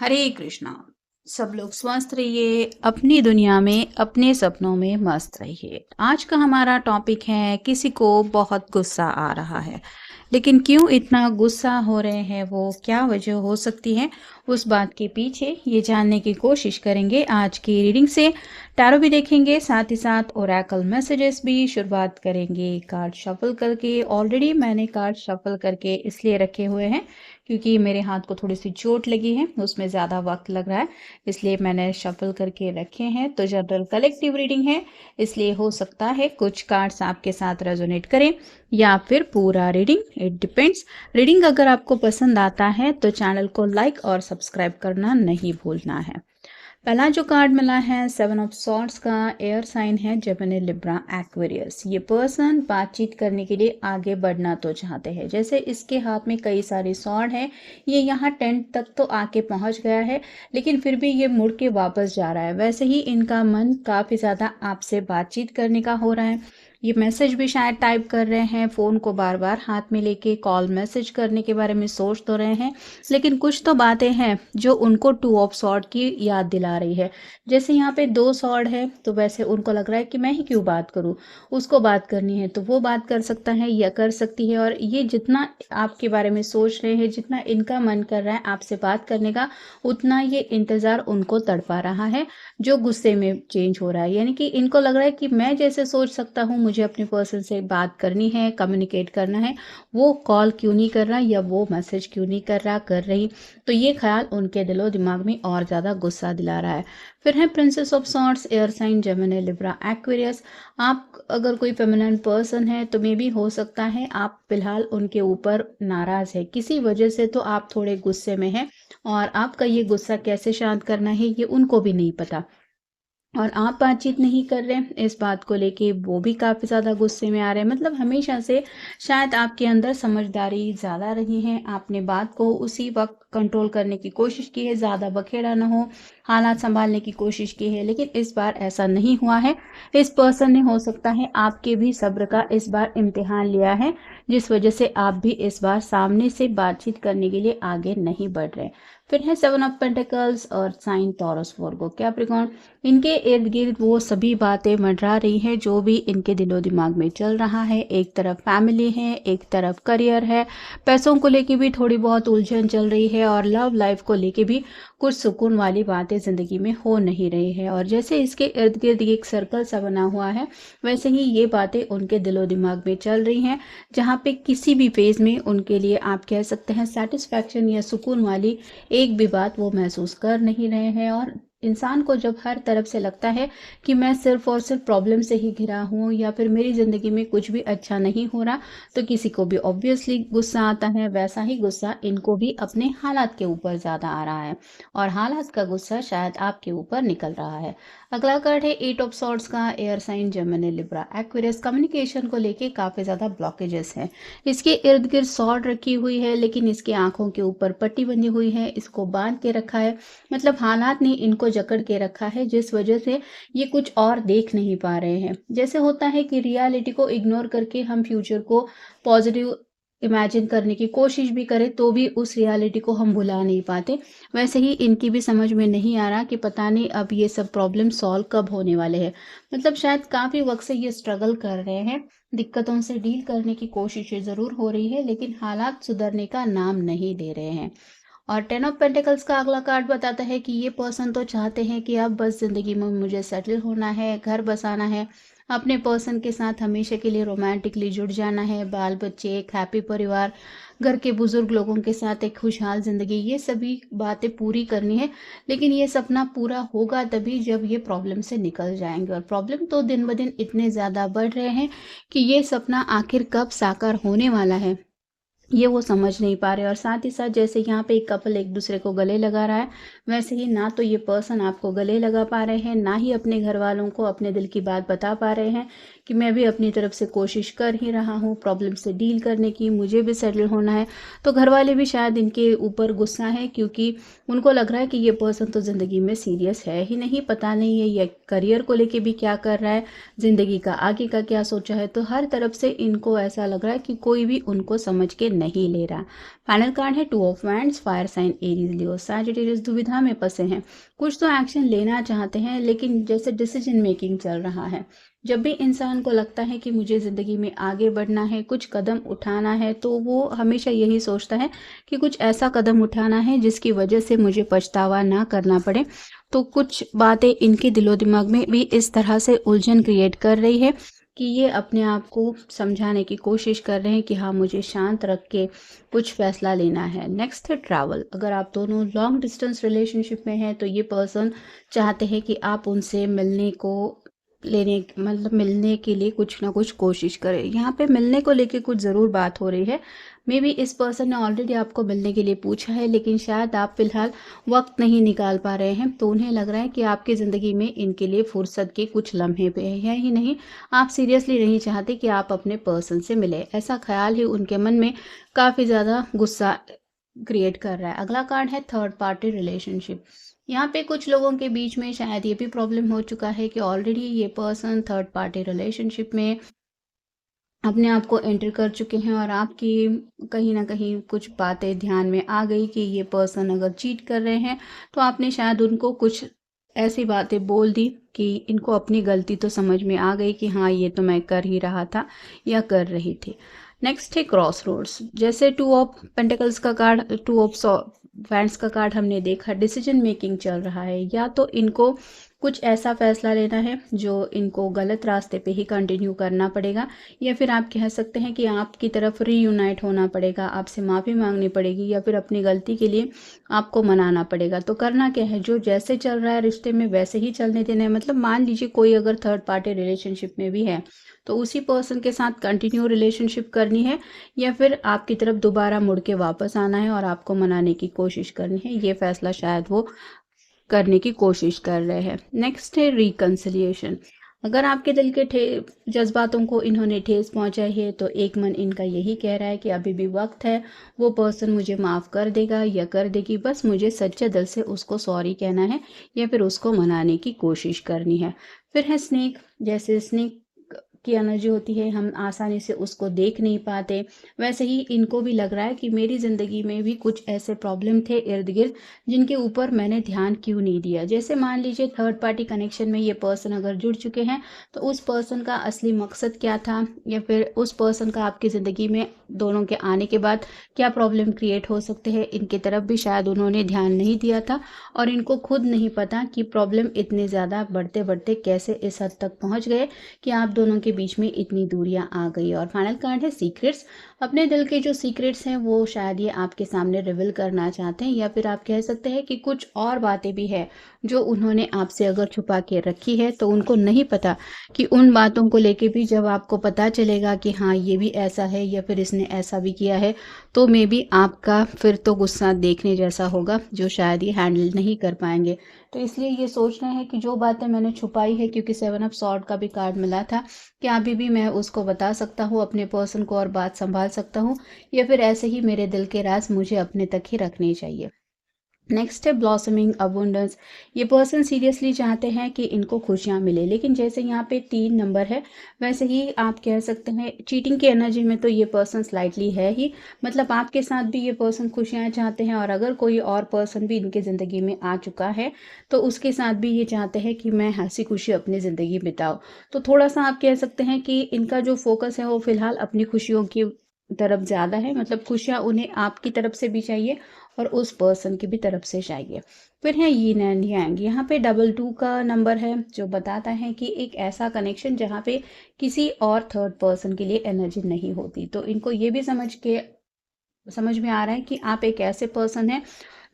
हरे कृष्णा। सब लोग स्वस्थ रहिए, अपनी दुनिया में अपने सपनों में मस्त रहिए। आज का हमारा टॉपिक है, किसी को बहुत गुस्सा आ रहा है, लेकिन क्यों इतना गुस्सा हो रहे हैं, वो क्या वजह हो सकती है, उस बात के पीछे ये जानने की कोशिश करेंगे आज की रीडिंग से। टैरो भी देखेंगे, साथ ही साथ ओरेकल मैसेजेस भी। शुरुआत करेंगे कार्ड शफल करके। ऑलरेडी मैंने कार्ड शफल करके इसलिए रखे हुए हैं क्योंकि मेरे हाथ को थोड़ी सी चोट लगी है, उसमें ज़्यादा वक्त लग रहा है, इसलिए मैंने शफल करके रखे हैं। तो जनरल कलेक्टिव रीडिंग है, इसलिए हो सकता है कुछ कार्ड्स आपके साथ रेजोनेट करें या फिर पूरा रीडिंग, इट डिपेंड्स। रीडिंग अगर आपको पसंद आता है तो चैनल को लाइक और सब्सक्राइब करना नहीं भूलना है। पहला जो कार्ड मिला है 7 ऑफ सॉर्ड्स का, एयर साइन है जेमिनी लिब्रा एक्वेरियस। ये पर्सन बातचीत करने के लिए आगे बढ़ना तो चाहते हैं, जैसे इसके हाथ में कई सारे सॉर्ड हैं, ये यहाँ टेंट तक तो आके पहुंच गया है, लेकिन फिर भी ये मुड़ के वापस जा रहा है। वैसे ही इनका मन काफ़ी ज़्यादा आपसे बातचीत करने का हो रहा है। ये मैसेज भी शायद टाइप कर रहे हैं, फ़ोन को बार बार हाथ में लेके कॉल मैसेज करने के बारे में सोच तो रहे हैं, लेकिन कुछ तो बातें हैं जो उनको 2 ऑफ सॉर्ड की याद दिला रही है। जैसे यहाँ पे 2 सॉर्ड है, तो वैसे उनको लग रहा है कि मैं ही क्यों बात करूँ, उसको बात करनी है तो वो बात कर सकता है या कर सकती है। और ये जितना आपके बारे में सोच रहे हैं, जितना इनका मन कर रहा है आपसे बात करने का, उतना ये इंतज़ार उनको तड़पा रहा है, जो गुस्से में चेंज हो रहा है। यानी कि इनको लग रहा है कि मैं जैसे सोच सकता हूँ, मुझे अपने पर्सन से बात करनी है, कम्युनिकेट करना है, वो कॉल क्यों नहीं कर रहा या वो मैसेज क्यों नहीं कर रहा, कर रही। तो ये ख्याल उनके दिलो दिमाग में और ज़्यादा गुस्सा दिला रहा है। फिर है princess of swords, air sign Gemini Libra Aquarius. आप अगर कोई फेमिनिन पर्सन है तो मे भी हो सकता है आप फिलहाल उनके ऊपर नाराज़ है किसी वजह से, तो आप थोड़े गुस्से में हैं और आपका ये गुस्सा कैसे शांत करना है ये उनको भी नहीं पता, और आप बातचीत नहीं कर रहे हैं इस बात को लेके, वो भी काफ़ी ज़्यादा गुस्से में आ रहे हैं। मतलब हमेशा से शायद आपके अंदर समझदारी ज़्यादा रही है, आपने बात को उसी वक्त कंट्रोल करने की कोशिश की है, ज़्यादा बखेड़ा ना हो, हालात संभालने की कोशिश की है, लेकिन इस बार ऐसा नहीं हुआ है। इस पर्सन ने हो सकता है आपके भी सब्र का इस बार इम्तिहान लिया है, जिस वजह से आप भी इस बार सामने से बातचीत करने के लिए आगे नहीं बढ़ रहे। फिर है 7 ऑफ पेंटिकल्स और साइन टॉरस वर्गो कैप्रिकॉर्न। इनके इर्द गिर्द वो सभी बातें मंडरा रही हैं जो भी इनके दिलो दिमाग में चल रहा है। एक तरफ फैमिली है, एक तरफ करियर है, पैसों को लेके भी थोड़ी बहुत उलझन चल रही है, और लव लाइफ को लेके भी कुछ सुकून वाली बातें ज़िंदगी में हो नहीं रही है। और जैसे इसके इर्द गिर्द एक सर्कल सा बना हुआ है, वैसे ही ये बातें उनके दिलो दिमाग में चल रही हैं, जहाँ पे किसी भी फेज़ में उनके लिए आप कह सकते हैं सेटिस्फैक्शन या सुकून वाली एक भी बात वो महसूस कर नहीं रहे हैं। और इंसान को जब हर तरफ से लगता है कि मैं सिर्फ और सिर्फ प्रॉब्लम से ही घिरा हूँ या फिर मेरी ज़िंदगी में कुछ भी अच्छा नहीं हो रहा, तो किसी को भी ऑब्वियसली गुस्सा आता है। वैसा ही गुस्सा इनको भी अपने हालात के ऊपर ज़्यादा आ रहा है, और हालात का गुस्सा शायद आपके ऊपर निकल रहा है। अगला कार्ड है 8 ऑफ सॉर्ड्स का, air sign Gemini Libra Aquarius. Communication को लेके काफ़ी ज़्यादा ब्लॉकेजेस हैं। इसके इर्द गिर्द सॉर्ड रखी हुई है, लेकिन इसकी आंखों के ऊपर पट्टी बंधी हुई है, इसको बांध के रखा है। मतलब हालात ने इनको जकड़ के रखा है, जिस वजह से ये कुछ और देख नहीं पा रहे हैं। जैसे होता है कि रियलिटी को इग्नोर करके हम फ्यूचर को पॉजिटिव इमेजिन करने की कोशिश भी करें तो भी उस रियलिटी को हम भुला नहीं पाते, वैसे ही इनकी भी समझ में नहीं आ रहा कि पता नहीं अब ये सब प्रॉब्लम सॉल्व कब होने वाले हैं। मतलब शायद काफ़ी वक्त से ये स्ट्रगल कर रहे हैं, दिक्कतों से डील करने की कोशिशें ज़रूर हो रही है, लेकिन हालात सुधरने का नाम नहीं ले रहे हैं। और 10 ऑफ पेंटिकल्स का अगला कार्ड बताता है कि ये पर्सन तो चाहते हैं कि अब बस ज़िंदगी में मुझे सेटल होना है, घर बसाना है, अपने पर्सन के साथ हमेशा के लिए रोमांटिकली जुड़ जाना है, बाल बच्चे, एक हैप्पी परिवार, घर के बुजुर्ग लोगों के साथ एक खुशहाल ज़िंदगी, ये सभी बातें पूरी करनी है। लेकिन ये सपना पूरा होगा तभी जब ये प्रॉब्लम से निकल जाएंगे, और प्रॉब्लम तो दिन ब दिन इतने ज़्यादा बढ़ रहे हैं कि ये सपना आखिर कब साकार होने वाला है ये वो समझ नहीं पा रहे। और साथ ही साथ जैसे यहाँ पे एक कपल एक दूसरे को गले लगा रहा है, वैसे ही ना तो ये पर्सन आपको गले लगा पा रहे हैं, ना ही अपने घर वालों को अपने दिल की बात बता पा रहे हैं कि मैं भी अपनी तरफ से कोशिश कर ही रहा हूँ प्रॉब्लम से डील करने की, मुझे भी सेटल होना है। तो घर वाले भी शायद इनके ऊपर गुस्सा है, क्योंकि उनको लग रहा है कि ये पर्सन तो ज़िंदगी में सीरियस है ही नहीं, पता नहीं है ये करियर को लेके भी क्या कर रहा है, ज़िंदगी का आगे का क्या सोचा है। तो हर तरफ से इनको ऐसा लग रहा है कि कोई भी उनको समझ के नहीं ले रहा। फाइनल कार्ड है two of wands, fire sign Aries Leo Sagittarius दुविधा में फंसे हैं। कुछ तो एक्शन लेना चाहते हैं, लेकिन जैसे डिसीजन मेकिंग चल रहा है। जब भी इंसान को लगता है कि मुझे ज़िंदगी में आगे बढ़ना है, कुछ कदम उठाना है, तो वो हमेशा यही सोचता है कि कुछ ऐसा कदम उठाना है जिसकी वजह से मुझे पछतावा ना करना पड़े। तो कुछ बातें इनके दिलो दिमाग में भी इस तरह से उलझन क्रिएट कर रही है कि ये अपने आप को समझाने की कोशिश कर रहे हैं कि हाँ, मुझे शांत रख के कुछ फैसला लेना है। नेक्स्ट है ट्रैवल। अगर आप दोनों लॉन्ग डिस्टेंस रिलेशनशिप में हैं, तो ये पर्सन चाहते हैं कि आप उनसे मिलने को लेने मतलब मिलने के लिए कुछ ना कुछ कोशिश करें। यहाँ पे मिलने को लेके कुछ ज़रूर बात हो रही है। मे बी इस पर्सन ने ऑलरेडी आपको मिलने के लिए पूछा है, लेकिन शायद आप फिलहाल वक्त नहीं निकाल पा रहे हैं। तो उन्हें लग रहा है कि आपकी ज़िंदगी में इनके लिए फुर्सत के कुछ लम्हे पे है ही नहीं, आप सीरियसली नहीं चाहते कि आप अपने पर्सन से मिले। ऐसा ख्याल ही उनके मन में काफ़ी ज़्यादा गुस्सा क्रिएट कर रहा है। अगला कार्ड है थर्ड पार्टी रिलेशनशिप। यहाँ पे कुछ लोगों के बीच में शायद ये भी प्रॉब्लम हो चुका है कि ऑलरेडी ये पर्सन थर्ड पार्टी रिलेशनशिप में अपने आप को एंटर कर चुके हैं, और आपकी कहीं ना कहीं कुछ बातें ध्यान में आ गई कि ये पर्सन अगर चीट कर रहे हैं, तो आपने शायद उनको कुछ ऐसी बातें बोल दी कि इनको अपनी गलती तो समझ में आ गई कि हाँ, ये तो मैं कर ही रहा था या कर रही थी। नेक्स्ट है क्रॉस रोड्स। जैसे टू ऑफ पेंटिकल्स का कार्ड, टू ऑफ वैंड्स का कार्ड हमने देखा, डिसीजन मेकिंग चल रहा है। या तो इनको कुछ ऐसा फैसला लेना है जो इनको गलत रास्ते पे ही कंटिन्यू करना पड़ेगा, या फिर आप कह सकते हैं कि आपकी तरफ रीयूनाइट होना पड़ेगा, आपसे माफ़ी मांगनी पड़ेगी, या फिर अपनी गलती के लिए आपको मनाना पड़ेगा। तो करना क्या है, जो जैसे चल रहा है रिश्ते में वैसे ही चलने देना है। मतलब मान लीजिए कोई अगर थर्ड पार्टी रिलेशनशिप में भी है, तो उसी पर्सन के साथ कंटिन्यू रिलेशनशिप करनी है, या फिर आपकी तरफ दोबारा मुड़ के वापस आना है और आपको मनाने की कोशिश करनी है। ये फैसला शायद वो करने की कोशिश कर रहे हैं। नेक्स्ट है रिकन्सिलिएशन। अगर आपके दिल के जज्बातों को इन्होंने ठेस पहुंचाई है, तो एक मन इनका यही कह रहा है कि अभी भी वक्त है, वो पर्सन मुझे माफ़ कर देगा या कर देगी, बस मुझे सच्चे दिल से उसको सॉरी कहना है या फिर उसको मनाने की कोशिश करनी है। फिर है स्नेक। जैसे स्नेक की एनर्जी होती है, हम आसानी से उसको देख नहीं पाते, वैसे ही इनको भी लग रहा है कि मेरी ज़िंदगी में भी कुछ ऐसे प्रॉब्लम थे इर्द गिर्द जिनके ऊपर मैंने ध्यान क्यों नहीं दिया। जैसे मान लीजिए थर्ड पार्टी कनेक्शन में ये पर्सन अगर जुड़ चुके हैं, तो उस पर्सन का असली मकसद क्या था, या फिर उस पर्सन का आपकी ज़िंदगी में दोनों के आने के बाद क्या प्रॉब्लम क्रिएट हो सकते हैं, इनकी तरफ भी शायद उन्होंने ध्यान नहीं दिया था, और इनको खुद नहीं पता कि प्रॉब्लम इतने ज़्यादा बढ़ते बढ़ते कैसे इस हद तक पहुँच गए कि आप दोनों के बीच में इतनी दूरियां आ गई। और फाइनल कार्ड है सीक्रेट्स। अपने दिल के जो सीक्रेट्स हैं वो शायद ये आपके सामने रिवील करना चाहते हैं, या फिर आप कह सकते हैं कि कुछ और बातें भी है जो उन्होंने आपसे अगर छुपा के रखी है, तो उनको नहीं पता कि उन बातों को लेके भी जब आपको पता चलेगा कि हाँ, ये भी ऐसा है या फिर इसने ऐसा भी किया है, तो मे बी आपका फिर तो गुस्सा देखने जैसा होगा जो शायद ये हैंडल नहीं कर पाएंगे। तो इसलिए ये सोच रहे हैं कि जो बातें मैंने छुपाई है, क्योंकि सेवन ऑफ सॉर्ड का भी कार्ड मिला था, कि अभी भी मैं उसको बता सकता हूँ अपने पर्सन को और बात संभाल सकता हूँ, या फिर ऐसे ही मेरे दिल के राज मुझे अपने तक ही रखने चाहिए। नेक्स्ट है ब्लॉसमिंग अबुंडेंस। ये पर्सन सीरियसली चाहते हैं कि इनको खुशियां मिले, लेकिन जैसे यहाँ पे 3 नंबर है, वैसे ही आप कह सकते हैं चीटिंग की एनर्जी में तो ये पर्सन स्लाइटली है ही। मतलब आपके साथ भी ये पर्सन खुशियां चाहते हैं, और अगर कोई और पर्सन भी इनके ज़िंदगी में आ चुका है, तो उसके साथ भी ये चाहते हैं कि मैं हंसी खुशी अपनी ज़िंदगी बिताऊँ। तो थोड़ा सा आप कह सकते हैं कि इनका जो फोकस है वो फिलहाल अपनी खुशियों की तरफ ज़्यादा है। मतलब खुशियाँ उन्हें आपकी तरफ से भी चाहिए और उस पर्सन की भी तरफ से चाहिए। फिर है यीन एंड यांग। यहाँ पे 22 का नंबर है, जो बताता है कि एक ऐसा कनेक्शन जहाँ पे किसी और थर्ड पर्सन के लिए एनर्जी नहीं होती। तो इनको ये भी समझ में आ रहा है कि आप एक ऐसे पर्सन हैं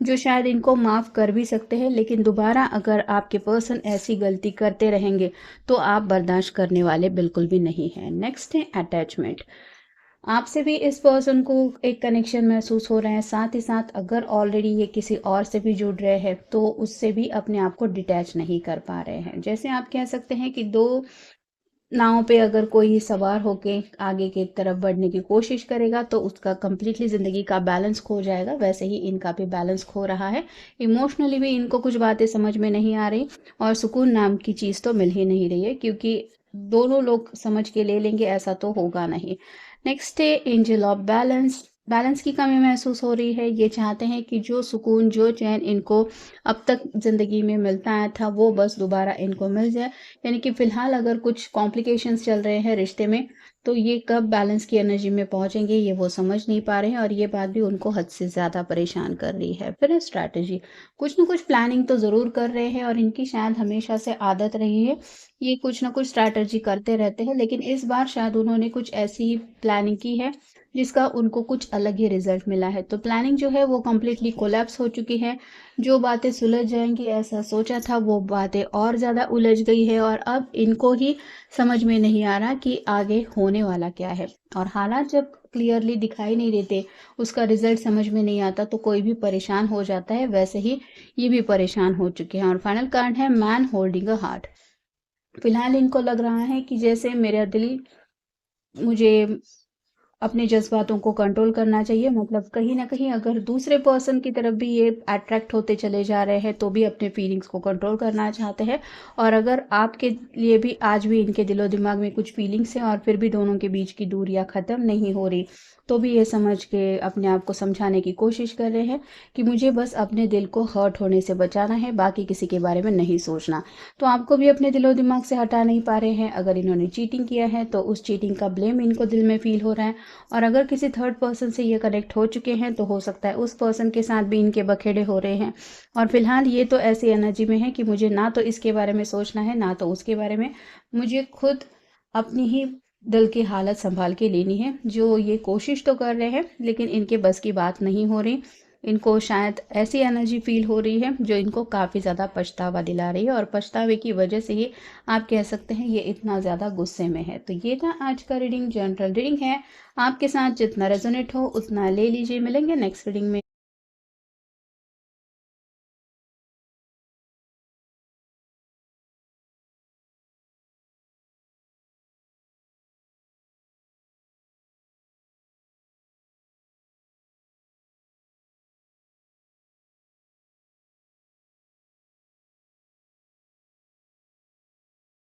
जो शायद इनको माफ़ कर भी सकते हैं, लेकिन दोबारा अगर आपके पर्सन ऐसी गलती करते रहेंगे तो आप बर्दाश्त करने वाले बिल्कुल भी नहीं हैं। नेक्स्ट है अटैचमेंट। आपसे भी इस पर्सन को एक कनेक्शन महसूस हो रहा है, साथ ही साथ अगर ऑलरेडी ये किसी और से भी जुड़ रहे हैं, तो उससे भी अपने आप को डिटैच नहीं कर पा रहे हैं। जैसे आप कह सकते हैं कि दो नाव पे अगर कोई सवार होके आगे की तरफ बढ़ने की कोशिश करेगा तो उसका कंप्लीटली ज़िंदगी का बैलेंस खो जाएगा, वैसे ही इनका भी बैलेंस खो रहा है। इमोशनली भी इनको कुछ बातें समझ में नहीं आ रही और सुकून नाम की चीज़ तो मिल ही नहीं रही है, क्योंकि दोनों लोग समझ के ले लेंगे ऐसा तो होगा नहीं। नेक्स्ट है एंजल ऑफ बैलेंस। बैलेंस की कमी महसूस हो रही है। ये चाहते हैं कि जो सुकून, जो चैन इनको अब तक ज़िंदगी में मिलता आया था, वो बस दोबारा इनको मिल जाए। यानी कि फ़िलहाल अगर कुछ कॉम्प्लिकेशंस चल रहे हैं रिश्ते में, तो ये कब बैलेंस की एनर्जी में पहुँचेंगे ये वो समझ नहीं पा रहे हैं, और ये बात भी उनको हद से ज़्यादा परेशान कर रही है। फिर है स्ट्रैटेजी। कुछ न कुछ प्लानिंग तो ज़रूर कर रहे हैं और इनकी शायद हमेशा से आदत रही है, ये कुछ न कुछ स्ट्रैटेजी करते रहते हैं, लेकिन इस बार शायद उन्होंने कुछ ऐसी प्लानिंग की है जिसका उनको कुछ अलग ही रिजल्ट मिला है। तो प्लानिंग जो है वो कंप्लीटली कोलैप्स हो चुकी है। जो बातें सुलझ जाएंगी ऐसा सोचा था, वो बातें और ज़्यादा उलझ गई है, और अब इनको ही समझ में नहीं आ रहा कि आगे होने वाला क्या है। और हालात जब क्लियरली दिखाई नहीं देते, उसका रिजल्ट समझ में नहीं आता, तो कोई भी परेशान हो जाता है। वैसे ही ये भी परेशान हो चुके हैं। और फाइनल कार्ड है मैन होल्डिंग अ हार्ट। फिलहाल इनको लग रहा है कि जैसे मेरा दिल मुझे अपने जज़्बातों को कंट्रोल करना चाहिए, मतलब कहीं न कहीं अगर दूसरे पर्सन की तरफ भी ये अट्रैक्ट होते चले जा रहे हैं, तो भी अपने फीलिंग्स को कंट्रोल करना चाहते हैं। और अगर आपके लिए भी आज भी इनके दिलो-दिमाग में कुछ फीलिंग्स हैं और फिर भी दोनों के बीच की दूरियाँ ख़त्म नहीं हो रही, तो भी ये समझ के अपने आप को समझाने की कोशिश कर रहे हैं कि मुझे बस अपने दिल को हर्ट होने से बचाना है, बाकी किसी के बारे में नहीं सोचना। तो आपको भी अपने दिलो-दिमाग से हटा नहीं पा रहे हैं। अगर इन्होंने चीटिंग किया है, तो उस चीटिंग का ब्लेम इनको दिल में फ़ील हो रहा है। और अगर किसी थर्ड पर्सन से ये कनेक्ट हो चुके हैं, तो हो सकता है उस पर्सन के साथ भी इनके बखेड़े हो रहे हैं। और फिलहाल ये तो ऐसी एनर्जी में है कि मुझे ना तो इसके बारे में सोचना है, ना तो उसके बारे में। मुझे खुद अपनी ही दिल की हालत संभाल के लेनी है। जो ये कोशिश तो कर रहे हैं, लेकिन इनके बस की बात नहीं हो रही। इनको शायद ऐसी एनर्जी फील हो रही है जो इनको काफ़ी ज़्यादा पछतावा दिला रही है, और पछतावे की वजह से ही आप कह सकते हैं ये इतना ज़्यादा गुस्से में है। तो ये था आज का रीडिंग, जनरल रीडिंग है। आपके साथ जितना रेजोनेट हो उतना ले लीजिए। मिलेंगे नेक्स्ट रीडिंग में।